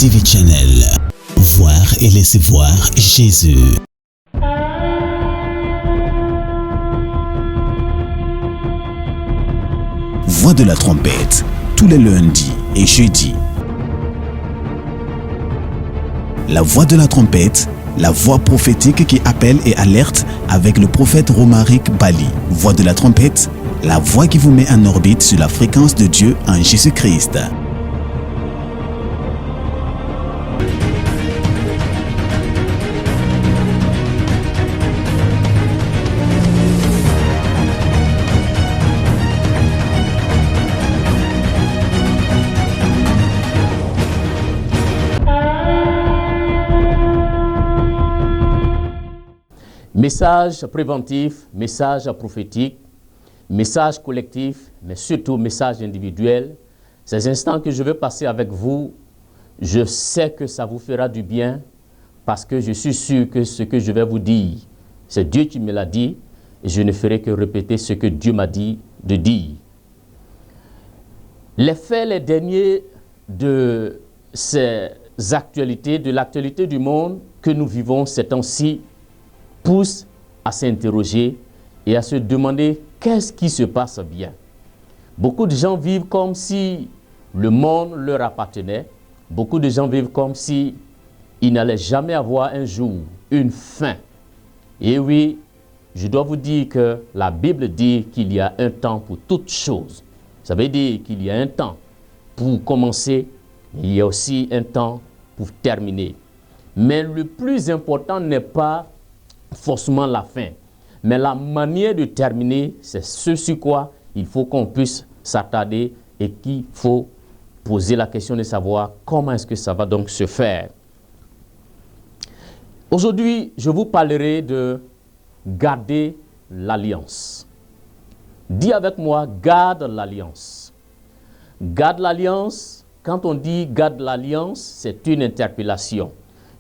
TV Channel. Voir et laisser voir Jésus. Voix de la trompette, tous les lundis et jeudis. La voix de la trompette, la voix prophétique qui appelle et alerte avec le prophète Romaric Bali. Voix de la trompette, la voix qui vous met en orbite sur la fréquence de Dieu en Jésus-Christ. Message préventif, message prophétique, message collectif, mais surtout message individuel. Ces instants que je veux passer avec vous, je sais que ça vous fera du bien parce que je suis sûr que ce que je vais vous dire, c'est Dieu qui me l'a dit et je ne ferai que répéter ce que Dieu m'a dit de dire. Les faits, les derniers de ces actualités, de l'actualité du monde que nous vivons ces temps-ci, pousse à s'interroger et à se demander qu'est-ce qui se passe bien. Beaucoup de gens vivent comme si le monde leur appartenait. Beaucoup de gens vivent comme si il n'allait jamais avoir un jour une fin. Et oui, je dois vous dire que la Bible dit qu'il y a un temps pour toutes choses. Ça veut dire qu'il y a un temps pour commencer, mais il y a aussi un temps pour terminer. Mais le plus important n'est pas forcément la fin. Mais la manière de terminer, c'est ce sur quoi il faut qu'on puisse s'attarder et qu'il faut poser la question de savoir comment est-ce que ça va donc se faire. Aujourd'hui, je vous parlerai de garder l'alliance. Dis avec moi, garde l'alliance. Garde l'alliance, quand on dit garde l'alliance, c'est une interpellation.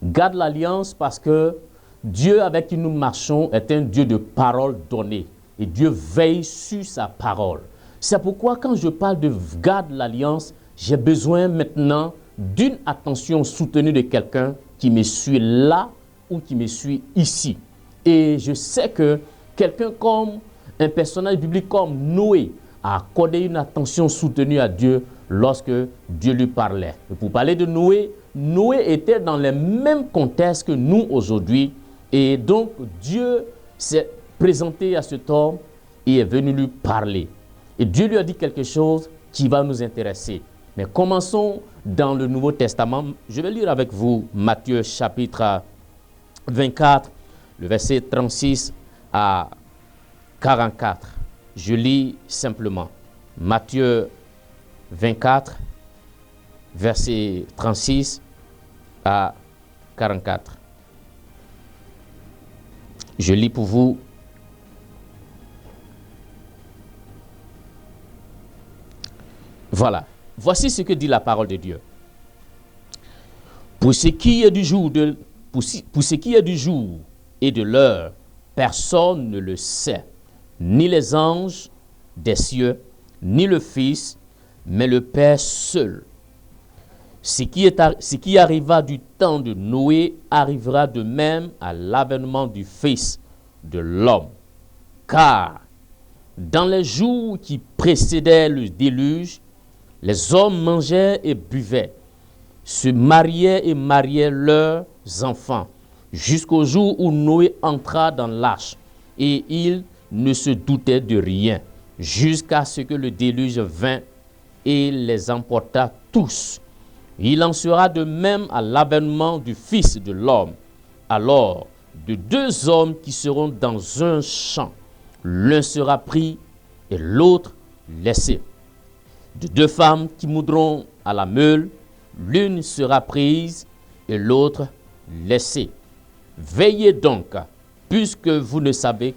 Garde l'alliance parce que Dieu avec qui nous marchons est un Dieu de parole donnée et Dieu veille sur sa parole. C'est pourquoi quand je parle de garde l'alliance, j'ai besoin maintenant d'une attention soutenue de quelqu'un qui me suit là ou qui me suit ici. Et je sais que quelqu'un comme un personnage biblique comme Noé a accordé une attention soutenue à Dieu lorsque Dieu lui parlait. Et pour parler de Noé, Noé était dans le même contexte que nous aujourd'hui. Et donc, Dieu s'est présenté à cet homme et est venu lui parler. Et Dieu lui a dit quelque chose qui va nous intéresser. Mais commençons dans le Nouveau Testament. Je vais lire avec vous Matthieu chapitre 24, le verset 36 à 44. Je lis simplement. Matthieu 24, verset 36 à 44. Je lis pour vous. Voilà. Voici ce que dit la parole de Dieu. Pour ce qui est du jour et de l'heure, personne ne le sait, ni les anges des cieux, ni le Fils, mais le Père seul. Ce qui arriva du temps de Noé arrivera de même à l'avènement du Fils de l'homme. Car dans les jours qui précédaient le déluge, les hommes mangeaient et buvaient, se mariaient et mariaient leurs enfants, jusqu'au jour où Noé entra dans l'arche, et il ne se doutait de rien, jusqu'à ce que le déluge vint et les emporta tous. Il en sera de même à l'avènement du Fils de l'homme. Alors, de deux hommes qui seront dans un champ, l'un sera pris et l'autre laissé. De deux femmes qui moudront à la meule, l'une sera prise et l'autre laissée. Veillez donc, puisque vous ne savez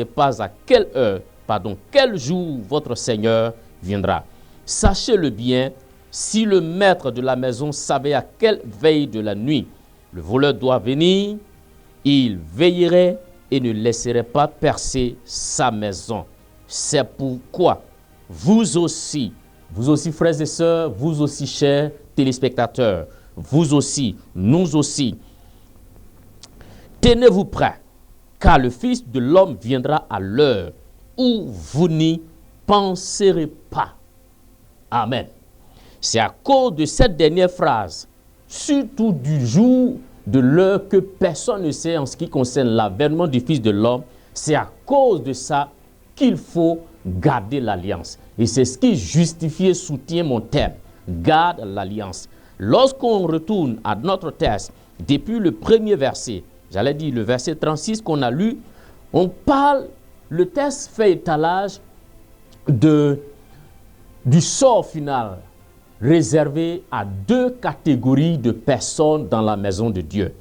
pas à quelle heure, quel jour votre Seigneur viendra. Sachez-le bien, si le maître de la maison savait à quelle veille de la nuit le voleur doit venir, il veillerait et ne laisserait pas percer sa maison. C'est pourquoi vous aussi vous aussi frères et sœurs, vous aussi chers téléspectateurs, vous aussi, nous aussi, tenez-vous prêts, car le Fils de l'homme viendra à l'heure où vous n'y penserez pas. Amen. C'est à cause de cette dernière phrase, surtout du jour, de l'heure que personne ne sait en ce qui concerne l'avènement du Fils de l'homme, c'est à cause de ça qu'il faut garder l'alliance. Et c'est ce qui justifie et soutient mon thème. Garde l'alliance. Lorsqu'on retourne à notre texte, depuis le premier verset, j'allais dire le verset 36 qu'on a lu, on parle, le texte fait étalage du sort final réservé à deux catégories de personnes dans la maison de Dieu.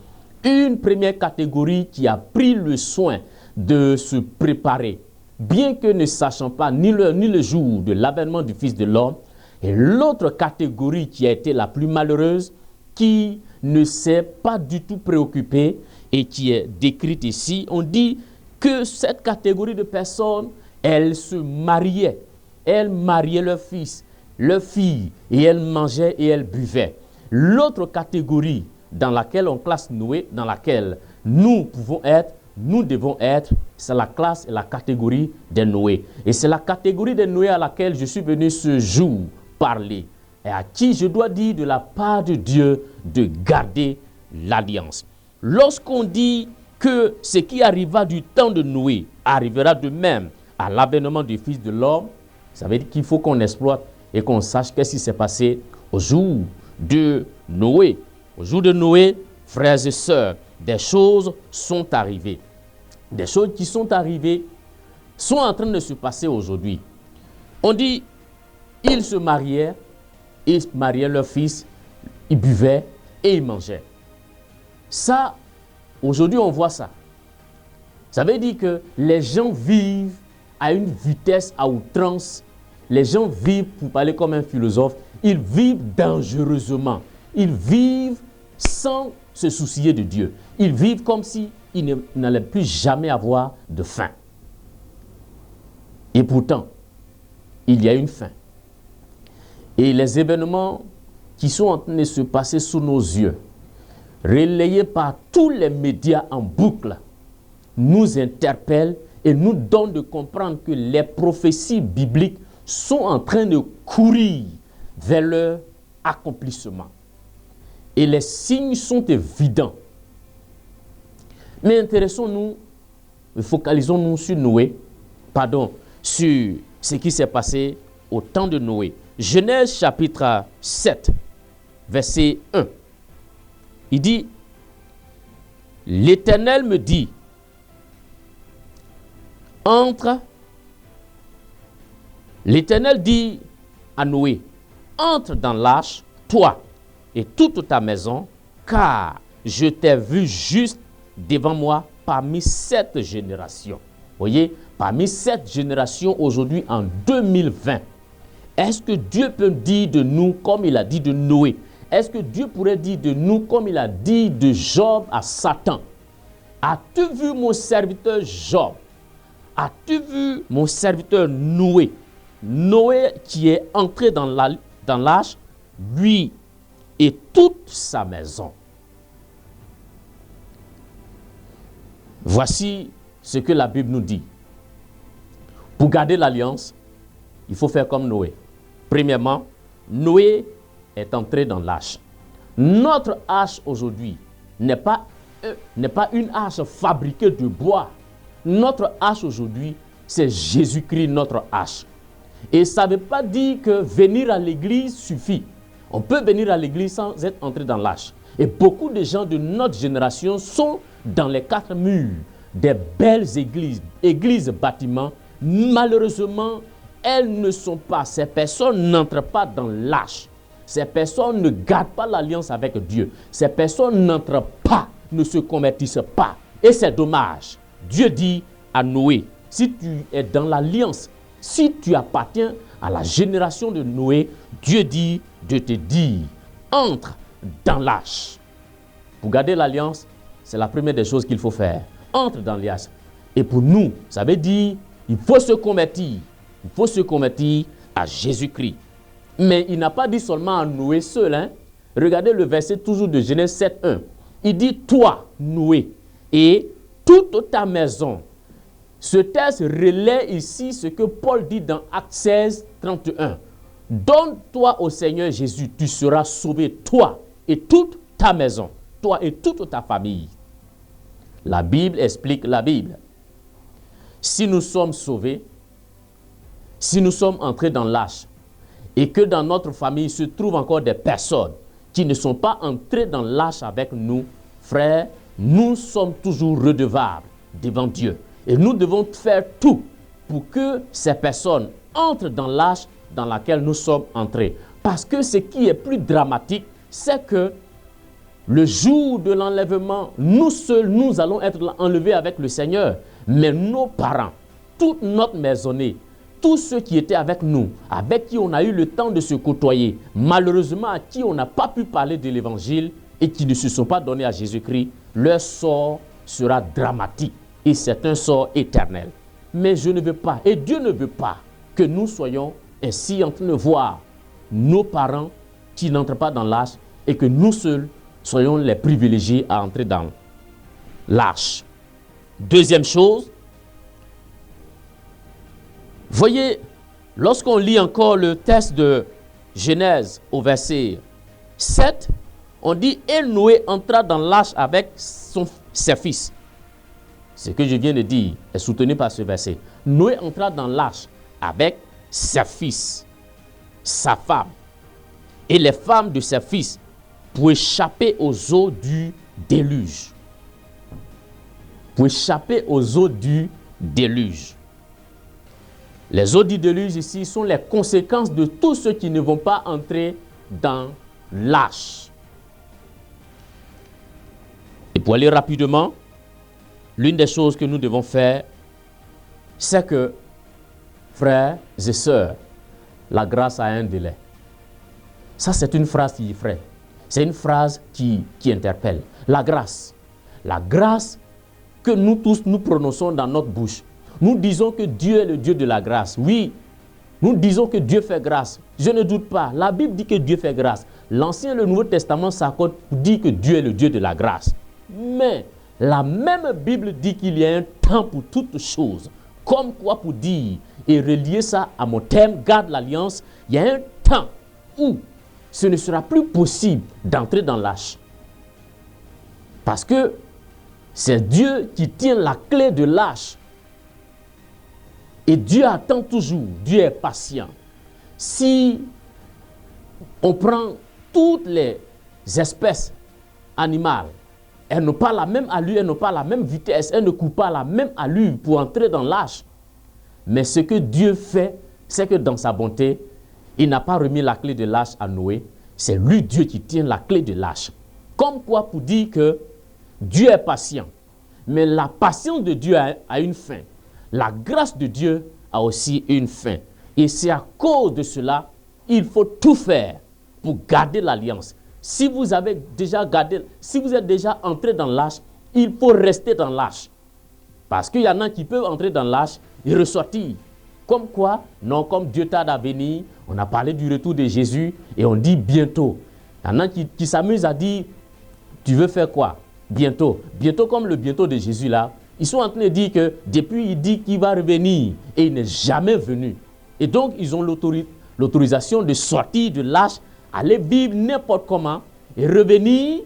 Une première catégorie qui a pris le soin de se préparer, bien que ne sachant pas ni l'heure ni le jour de l'avènement du Fils de l'homme, et l'autre catégorie qui a été la plus malheureuse, qui ne s'est pas du tout préoccupée et qui est décrite ici. On dit que cette catégorie de personnes, elles se mariaient. Elles mariaient leur fils, leur fille, et elles mangeaient et elles buvaient. L'autre catégorie dans laquelle on classe Noé, dans laquelle nous devons être, c'est la classe et la catégorie des Noé. Et c'est la catégorie des Noé à laquelle je suis venu ce jour parler, et à qui je dois dire de la part de Dieu de garder l'alliance. Lorsqu'on dit que ce qui arriva du temps de Noé arrivera de même à l'avènement du Fils de l'homme, ça veut dire qu'il faut qu'on exploite et qu'on sache qu'est-ce qui s'est passé au jour de Noé. Au jour de Noé, frères et sœurs, des choses sont arrivées. Des choses qui sont arrivées sont en train de se passer aujourd'hui. On dit, ils se mariaient leur fils, ils buvaient et ils mangeaient. Ça, aujourd'hui on voit ça. Ça veut dire que les gens vivent à une vitesse à outrance. Les gens vivent, pour parler comme un philosophe, ils vivent dangereusement. Ils vivent sans se soucier de Dieu. Ils vivent comme s'ils n'allaient plus jamais avoir de faim. Et pourtant, il y a une faim. Et les événements qui sont en train de se passer sous nos yeux, relayés par tous les médias en boucle, nous interpellent et nous donnent de comprendre que les prophéties bibliques sont en train de courir vers leur accomplissement. Et les signes sont évidents. Mais intéressons-nous, focalisons-nous sur sur ce qui s'est passé au temps de Noé. Genèse chapitre 7, verset 1. Il dit, l'Éternel me dit, l'Éternel dit à Noé, entre dans l'arche, toi et toute ta maison, car je t'ai vu juste devant moi parmi 7 générations. Voyez, parmi 7 générations aujourd'hui en 2020. Est-ce que Dieu peut dire de nous comme il a dit de Noé? Est-ce que Dieu pourrait dire de nous comme il a dit de Job à Satan? As-tu vu mon serviteur Job? As-tu vu mon serviteur Noé? Noé qui est entré dans l'arche, lui et toute sa maison. Voici ce que la Bible nous dit. Pour garder l'alliance, il faut faire comme Noé. Premièrement, Noé est entré dans l'arche. Notre arche aujourd'hui n'est pas une arche fabriquée de bois. Notre arche aujourd'hui, c'est Jésus-Christ, notre arche. Et ça ne veut pas dire que venir à l'église suffit. On peut venir à l'église sans être entré dans l'arche. Et beaucoup de gens de notre génération sont dans les 4 murs des belles églises bâtiments. Malheureusement, elles ne sont pas, ces personnes n'entrent pas dans l'arche. Ces personnes ne gardent pas l'alliance avec Dieu. Ces personnes n'entrent pas, ne se convertissent pas. Et c'est dommage. Dieu dit à Noé, si tu es dans l'alliance, si tu appartiens à la génération de Noé, Dieu dit de te dire, entre dans l'arche. Pour garder l'alliance, c'est la première des choses qu'il faut faire. Entre dans l'alliance. Et pour nous, ça veut dire, il faut se convertir. Il faut se convertir à Jésus-Christ. Mais il n'a pas dit seulement à Noé seul. Hein. Regardez le verset toujours de Genèse 7, 1. Il dit, toi, Noé, et toute ta maison. Ce texte relaie ici ce que Paul dit dans Actes 16, 31. Donne-toi au Seigneur Jésus, tu seras sauvé, toi et toute ta maison, toi et toute ta famille. La Bible explique la Bible. Si nous sommes sauvés, si nous sommes entrés dans l'âge, et que dans notre famille se trouvent encore des personnes qui ne sont pas entrées dans l'âge avec nous, frères, nous sommes toujours redevables devant Dieu. Et nous devons faire tout pour que ces personnes entrent dans l'âge dans laquelle nous sommes entrés. Parce que ce qui est plus dramatique, c'est que le jour de l'enlèvement, nous seuls, nous allons être enlevés avec le Seigneur. Mais nos parents, toute notre maisonnée, tous ceux qui étaient avec nous, avec qui on a eu le temps de se côtoyer, malheureusement à qui on n'a pas pu parler de l'Évangile et qui ne se sont pas donnés à Jésus-Christ, leur sort sera dramatique et c'est un sort éternel. Mais je ne veux pas, et Dieu ne veut pas, que nous soyons ainsi en train de voir nos parents qui n'entrent pas dans l'âge et que nous seuls soyons les privilégiés à entrer dans l'âge. Deuxième chose, voyez, lorsqu'on lit encore le texte de Genèse au verset 7, on dit « Et Noé entra dans l'âge avec ses fils ». Ce que je viens de dire est soutenu par ce verset. Noé entra dans l'âge avec ses fils, sa femme et les femmes de ses fils pour échapper aux eaux du déluge. Pour échapper aux eaux du déluge. Les eaux du déluge ici sont les conséquences de tous ceux qui ne vont pas entrer dans l'arche. Et pour aller rapidement, l'une des choses que nous devons faire, c'est que, frères et sœurs, la grâce a un délai. Ça, c'est une phrase qui effraie. C'est une phrase qui interpelle. La grâce que nous tous nous prononçons dans notre bouche. Nous disons que Dieu est le Dieu de la grâce. Oui, nous disons que Dieu fait grâce. Je ne doute pas. La Bible dit que Dieu fait grâce. L'Ancien et le Nouveau Testament s'accordent pour dire que Dieu est le Dieu de la grâce. Mais la même Bible dit qu'il y a un temps pour toutes choses. Comme quoi pour dire, et relier ça à mon thème, garde l'alliance, il y a un temps où ce ne sera plus possible d'entrer dans l'âge. Parce que c'est Dieu qui tient la clé de l'âge. Et Dieu attend toujours, Dieu est patient. Si on prend toutes les espèces animales, elles n'ont pas la même allure, elles n'ont pas la même vitesse, elles ne courent pas la même allure pour entrer dans l'âge. Mais ce que Dieu fait, c'est que dans sa bonté, il n'a pas remis la clé de l'âge à Noé. C'est lui, Dieu, qui tient la clé de l'âge. Comme quoi pour dire que Dieu est patient. Mais la patience de Dieu a une fin. La grâce de Dieu a aussi une fin. Et c'est à cause de cela, il faut tout faire pour garder l'alliance. Si vous avez déjà gardé, si vous êtes déjà entré dans l'âge, il faut rester dans l'âge. Parce qu'il y en a qui peuvent entrer dans l'âge et ressortir. Comme quoi? Non, comme Dieu tarde à venir. On a parlé du retour de Jésus et on dit bientôt. Il y en a qui s'amusent à dire, tu veux faire quoi? Bientôt. Bientôt comme le bientôt de Jésus là. Ils sont en train de dire que depuis il dit qu'il va revenir et il n'est jamais venu. Et donc ils ont l'autorisation de sortir de l'âge, aller vivre n'importe comment et revenir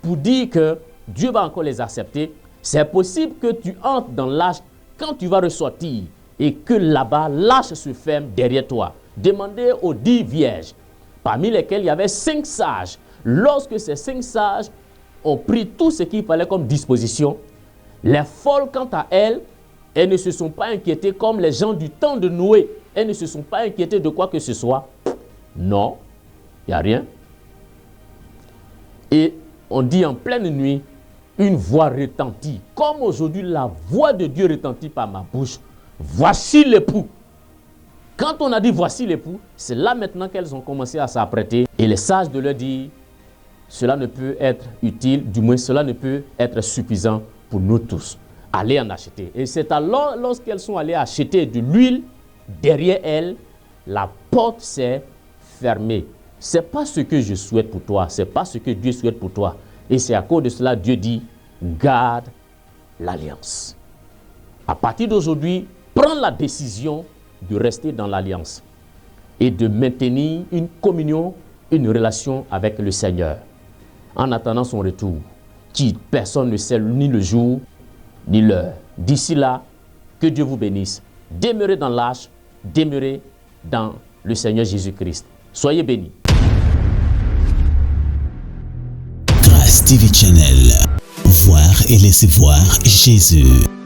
pour dire que Dieu va encore les accepter. C'est possible que tu entres dans l'âge quand tu vas ressortir et que là-bas l'âge se ferme derrière toi. Demandez aux 10 vierges, parmi lesquelles il y avait 5 sages. Lorsque ces 5 sages ont pris tout ce qu'il fallait comme disposition, les folles, quant à elles, elles ne se sont pas inquiétées comme les gens du temps de Noé. Elles ne se sont pas inquiétées de quoi que ce soit. Non, il n'y a rien. Et on dit en pleine nuit, une voix retentit. Comme aujourd'hui, la voix de Dieu retentit par ma bouche. Voici l'époux. Quand on a dit voici l'époux, c'est là maintenant qu'elles ont commencé à s'apprêter. Et les sages de leur dire, cela ne peut être utile, du moins cela ne peut être suffisant pour nous tous. Allez en acheter. Et c'est alors lorsqu'elles sont allées acheter de l'huile, derrière elles, la porte s'est fermé. Ce n'est pas ce que je souhaite pour toi, ce n'est pas ce que Dieu souhaite pour toi. Et c'est à cause de cela Dieu dit, garde l'alliance. À partir d'aujourd'hui, prends la décision de rester dans l'alliance et de maintenir une communion, une relation avec le Seigneur. En attendant son retour, qui personne ne sait ni le jour, ni l'heure. D'ici là, que Dieu vous bénisse. Demeurez dans l'arche, demeurez dans le Seigneur Jésus-Christ. Soyez bénis. Grâce TV Channel. Voir et laisser voir Jésus.